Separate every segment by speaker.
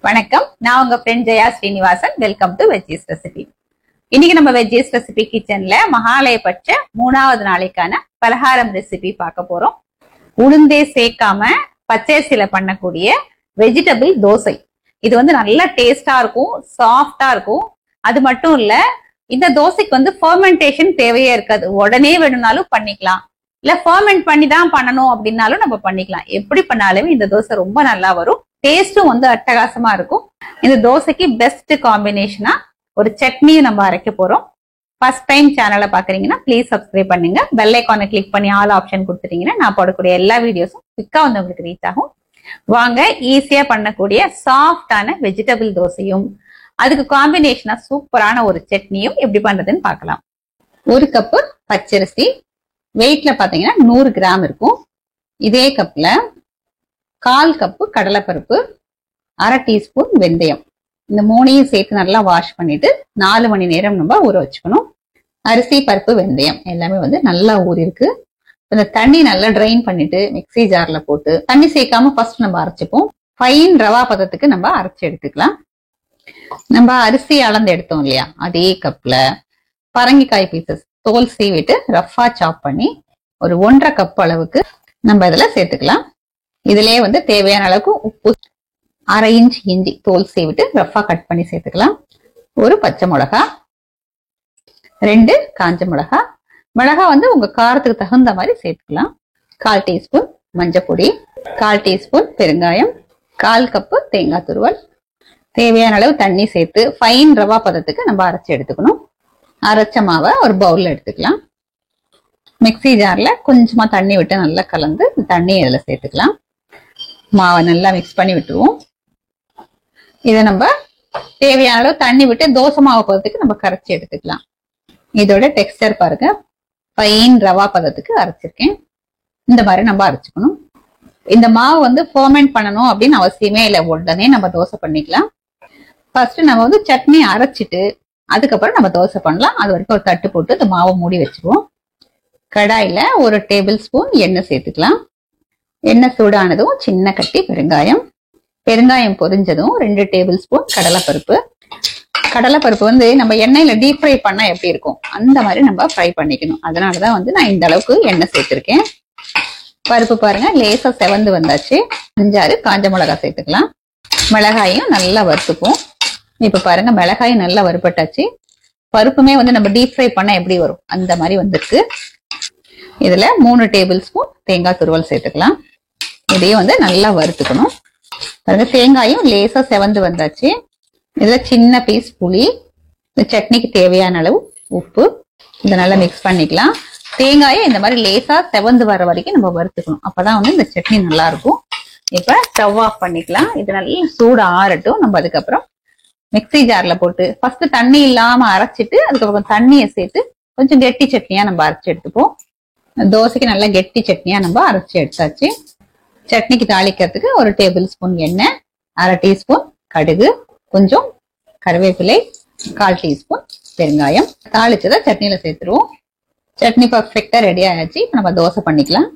Speaker 1: வணக்கம், நான் உங்க friend Jaya Srinivasan. Welcome to veggies recipe. இன்னைக்கு நம்ம வெஜ்ஜீஸ் ரெசிபி கிச்சன்ல மகாலயபட்ச 3வது நாளைக்கான பலகாரம் ரெசிபி பார்க்க போறோம். உளுந்தே சேர்க்காம பச்சரிசியில பண்ணக்கூடிய வெஜிடபிள் தோசை. இது வந்து நல்ல டேஸ்டா இருக்கும், சாஃப்டா இருக்கும். அது மட்டும் இல்ல, இந்த தோசைக்கு வந்து ஃபர்மெண்டேஷன் தேவையே இருக்காது. உடனே வேணும்னாலும் பண்ணிக்கலாம், இல்ல ஃபர்மெண்ட் பண்ணி தான் பண்ணணும் அப்படின்னாலும் நம்ம பண்ணிக்கலாம். எப்படி பண்ணாலுமே இந்த தோசை ரொம்ப நல்லா வரும். டேஸ்டும் வந்து அட்டகாசமா இருக்கும். இந்த தோசைக்கு பெஸ்ட் காம்பினேஷனா ஒரு சட்னியும் நம்ம அரைக்க போறோம். ஃபர்ஸ்ட் டைம் சேனலை பாக்குறீங்கன்னா ப்ளீஸ் சப்ஸ்கிரைப் பண்ணுங்க. பெல் ஐகானை கிளிக் பண்ணி ஆல் ஆப்ஷன் கொடுத்துட்டீங்கன்னா நான் போடக்கூடிய எல்லா வீடியோஸும் குயிக்கா வந்து உங்களுக்கு ரீச் ஆகும். வாங்க, ஈஸியா பண்ணக்கூடிய சாஃப்டான வெஜிடபிள் தோசையும் அதுக்கு காம்பினேஷனா சூப்பரான ஒரு சட்னியும் எப்படி பண்றதுன்னு பார்க்கலாம். ஒரு கப்பு பச்சரிசி, வெயிட்ல பாத்தீங்கன்னா 100 கிராம் இருக்கும். இதே கப்ல 1/4 கப்பு கடலைப்பருப்பு, 1/2 டீஸ்பூன் வெந்தயம், இந்த 3ஐயும் சேர்த்து நல்லா வாஷ் பண்ணிட்டு 4 மணி நேரம் நம்ம ஊற வச்சுக்கணும். அரிசி, பருப்பு, வெந்தயம் எல்லாமே வந்து நல்லா ஊறிருக்கு. இந்த தண்ணி நல்லா ட்ரைன் பண்ணிட்டு மிக்ஸி ஜார்ல போட்டு தண்ணி சேர்க்காம ஃபர்ஸ்ட் நம்ம அரைச்சிப்போம். ஃபைன் ரவா பதத்துக்கு நம்ம அரைச்சி எடுத்துக்கலாம். நம்ம அரிசி அளந்து எடுத்தோம் இல்லையா, அதே கப்ல பரங்கிக்காய் பீசஸ் தோல் சீவிட்டு ரஃபா சாப் பண்ணி ஒரு 1/2 கப் அளவுக்கு நம்ம இதுல சேர்த்துக்கலாம். இதுலயே வந்து தேவையான அளவுக்கு உப்பு, 1/2 இன்ச் இஞ்சி தோல் சீவிட்டு ரஃபா கட் பண்ணி சேர்த்துக்கலாம். ஒரு பச்சை மிளகா, 2 காஞ்ச மிளகா. மிளகா வந்து உங்க காரத்துக்கு தகுந்த மாதிரி சேர்த்துக்கலாம். 1/4 டீஸ்பூன் மஞ்சள் பொடி, 1/4 டீஸ்பூன் பெருங்காயம், 1/4 கப்பு தேங்காய் துருவல். தேவையான அளவு தண்ணி சேர்த்து ஃபைன் ரவா பதத்துக்கு நம்ம அரைச்சி எடுத்துக்கணும். அரைச்ச மாவை ஒரு பவுல்ல எடுத்துக்கலாம். மிக்ஸி ஜார்ல கொஞ்சமா தண்ணி விட்டு நல்லா கலந்து தண்ணியை இதுல சேர்த்துக்கலாம். மாவை நல்லா மிக்ஸ் பண்ணி விட்டுருவோம். இதை நம்ம தேவையான அளவு தண்ணி விட்டு தோசை மாவு பதத்துக்கு நம்ம கரைச்சி எடுத்துக்கலாம். இதோட டெக்ஸ்டர் பாருங்க, ஃபைன் ரவா பதத்துக்கு அரைச்சிருக்கேன். இந்த மாதிரி நம்ம அரைச்சுக்கணும். இந்த மாவு வந்து ஃபர்மெண்ட் பண்ணணும் அப்படின்னு அவசியமே இல்லை, உடனே நம்ம தோசை பண்ணிக்கலாம். ஃபர்ஸ்ட் நம்ம வந்து சட்னி அரைச்சிட்டு அதுக்கப்புறம் நம்ம தோசை பண்ணலாம். அது வரைக்கும் ஒரு தட்டு போட்டு இந்த மாவை மூடி வச்சுக்குவோம். கடாயில 1 டேபிள் ஸ்பூன் எண்ணெய் சேர்த்துக்கலாம். எண்ணெய் சூடானதும் சின்ன கட்டி பெருங்காயம், பெருங்காயம் பொரிஞ்சதும் 2 டேபிள் ஸ்பூன் கடலைப்பருப்பு. கடலைப்பருப்பு வந்து நம்ம எண்ணெயில டீப் ஃப்ரை பண்ணா எப்படி இருக்கும் அந்த மாதிரி நம்ம ஃப்ரை பண்ணிக்கணும். அதனாலதான் வந்து நான் இந்த அளவுக்கு எண்ணெய் சேர்த்திருக்கேன். பருப்பு பாருங்க லேசா செவந்து வந்தாச்சு. 5-6 காஞ்ச மிளகாய் சேர்த்துக்கலாம். மிளகாயும் நல்லா வறுத்துப்போம். இப்ப பாருங்க மிளகாயும் நல்லா வறுபட்டாச்சு. பருப்புமே வந்து நம்ம டீப் ஃப்ரை பண்ணா எப்படி வரும் அந்த மாதிரி வந்துருக்கு. இதுல 3 டேபிள் ஸ்பூன் தேங்காய் துருவல் சேர்த்துக்கலாம். இதையும் வந்து நல்லா வறுத்துக்கணும். பாருங்க தேங்காயும் லேசா செவந்து வந்தாச்சு. இதுல சின்ன பீஸ் புளி, இந்த சட்னிக்கு தேவையான அளவு உப்பு, இதை நல்லா மிக்ஸ் பண்ணிக்கலாம். தேங்காயை இந்த மாதிரி லேசா செவந்து வர வரைக்கும் நம்ம வறுத்துக்கணும். அப்பதான் வந்து இந்த சட்னி நல்லா இருக்கும். இப்ப ஸ்டவ் ஆஃப் பண்ணிக்கலாம். இது நல்லா சூடு ஆறட்டும். நம்ம அதுக்கப்புறம் மிக்ஸி ஜார்ல போட்டு ஃபர்ஸ்ட் தண்ணி இல்லாம அரைச்சிட்டு அதுக்கப்புறம் தண்ணியை சேர்த்து கொஞ்சம் கெட்டி சட்னியா நம்ம அரைச்சி எடுத்துப்போம். தோசைக்கு நல்லா கெட்டி சட்னியா நம்ம அரைச்சி எடுத்தாச்சு. சட்னிக்கு தாளிக்கிறதுக்கு 1 டேபிள் ஸ்பூன் எண்ணெய், 1/2 டீஸ்பூன் கடுகு, கொஞ்சம் கருவேப்பிலை, 1/4 டீஸ்பூன் பெருங்காயம். தாளிச்சதை சட்னியில சேர்த்துருவோம். சட்னி பர்ஃபெக்டா ரெடி ஆயாச்சு. இப்ப நம்ம தோசை பண்ணிக்கலாம்.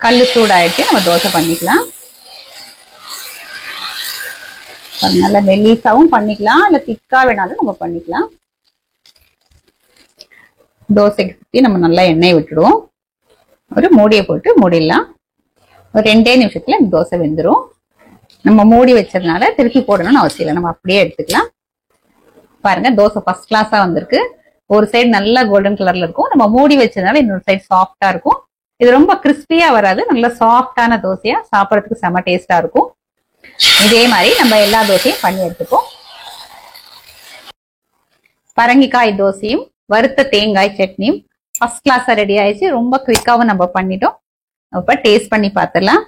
Speaker 1: கல்லு சூடாயிடுச்சு, நம்ம தோசை பண்ணிக்கலாம். நல்லா மெல்லிசாவும் பண்ணிக்கலாம், இல்ல திக்கா வேணாலும் நம்ம பண்ணிக்கலாம். தோசைக்கு சுத்தி நம்ம நல்லா எண்ணெய் விட்டுடுவோம். ஒரு மூடியை போட்டு மூடிடலாம். ஒரு 2 நிமிஷத்துல தோசை வெந்துடும். நம்ம மூடி வச்சதுனால திருப்பி போடணும்னு அவசியம் இல்லை, நம்ம அப்படியே எடுத்துக்கலாம். பாருங்க தோசை ஃபர்ஸ்ட் கிளாஸா வந்திருக்கு. ஒரு சைடு நல்லா கோல்டன் கலர்ல இருக்கும். நம்ம மூடி வச்சதுனால இன்னொரு சைடு சாஃப்டா இருக்கும். இது ரொம்ப கிறிஸ்பியா வராது, நல்லா சாஃப்டான தோசையா சாப்பிடறதுக்கு செம டேஸ்டா இருக்கும். இதே மாதிரி நம்ம எல்லா தோசையும் பண்ணி எடுத்துப்போம். பரங்கிக்காய் தோசையும் வறுத்த தேங்காய் சட்னியும் ஃபர்ஸ்ட் கிளாஸா ரெடி ஆயிடுச்சு. ரொம்ப குயிக்காவும் நம்ம பண்ணிட்டோம். இப்ப டேஸ்ட் பண்ணி பார்த்துடலாம்.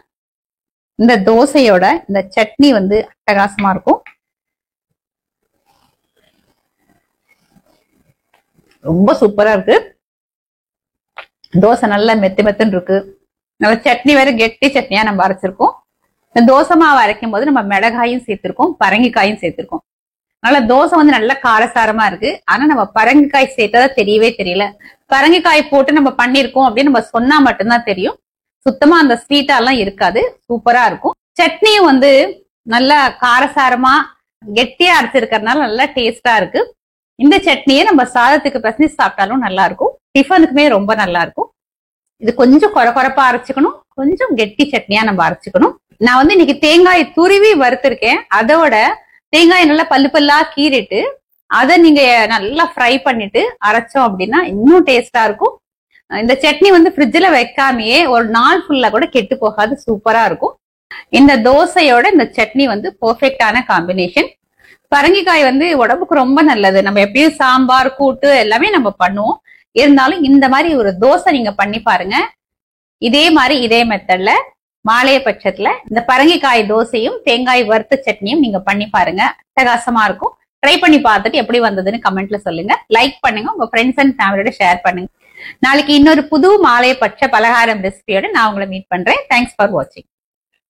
Speaker 1: இந்த தோசையோட இந்த சட்னி வந்து அட்டகாசமா இருக்கும். ரொம்ப சூப்பரா இருக்கு. தோசை நல்லா மெத்து மெத்துன்னு இருக்கு. நம்ம சட்னி வேற கெட்டி சட்னியா நம்ம அரைச்சிருக்கோம். இந்த தோசை மாவு அரைக்கும் போது நம்ம மிளகாயும் சேர்த்திருக்கோம், பரங்கிக்காயும் சேர்த்திருக்கோம். அதனால தோசை வந்து நல்ல காரசாரமா இருக்கு. ஆனா நம்ம பரங்கிக்காய் சேர்த்ததா தெரியவே தெரியல. பரங்கிக்காய் போட்டு நம்ம பண்ணிருக்கோம் அப்படின்னு நம்ம சொன்னா மட்டும்தான் தெரியும். சுத்தமா அந்த ஸ்வீட்டா எல்லாம் இருக்காது. சூப்பரா இருக்கும். சட்னியும் வந்து நல்லா காரசாரமா கெட்டியா அரைச்சிருக்கறதுனால நல்லா டேஸ்டா இருக்கு. இந்த சட்னியை நம்ம சாதத்துக்கு பிசைஞ்சு சாப்பிட்டாலும் நல்லா இருக்கும், டிஃபனுக்குமே ரொம்ப நல்லா இருக்கும். இது கொஞ்சம் கொரப்பா அரைச்சுக்கணும், கொஞ்சம் கெட்டி சட்னியா நம்ம அரைச்சுக்கணும். நான் வந்து இன்னைக்கு தேங்காய் துருவி வறுத்திருக்கேன். அதோட தேங்காய் நல்லா பல்லா கீறிட்டு அதை நீங்க நல்லா ஃப்ரை பண்ணிட்டு அரைச்சோம் அப்படின்னா இன்னும் டேஸ்டா இருக்கும். இந்த சட்னி வந்து ஃப்ரிட்ஜ்ல வைக்காமையே ஒரு நாள் ஃபுல்லா கூட கெட்டு போகாது, சூப்பரா இருக்கும். இந்த தோசையோட இந்த சட்னி வந்து பெர்ஃபெக்டான காம்பினேஷன். பரங்கிக்காய் வந்து உடம்புக்கு ரொம்ப நல்லது. நம்ம எப்பயும் சாம்பார் கூட்டு எல்லாமே நம்ம பண்ணுவோம். இருந்தாலும் இந்த மாதிரி ஒரு தோசை நீங்க பண்ணி பாருங்க. இதே மாதிரி இதே மெத்தட்ல மாலைய பட்சத்துல இந்த பரங்கிக்காய் தோசையும் தேங்காய் வறுத்த சட்னியும் நீங்க பண்ணி பாருங்க, அட்டகாசமா இருக்கும். ட்ரை பண்ணி பார்த்துட்டு எப்படி வந்ததுன்னு கமெண்ட்ல சொல்லுங்க. லைக் பண்ணுங்க, உங்க ஃப்ரெண்ட்ஸ் அண்ட் ஃபேமிலியோட ஷேர் பண்ணுங்க. நாளைக்கு இன்னொரு புது மாலைய பட்ச பலகாரம் ரெசிபியோட நான் உங்களை மீட் பண்றேன். தேங்க்ஸ் ஃபார் வாட்சிங்.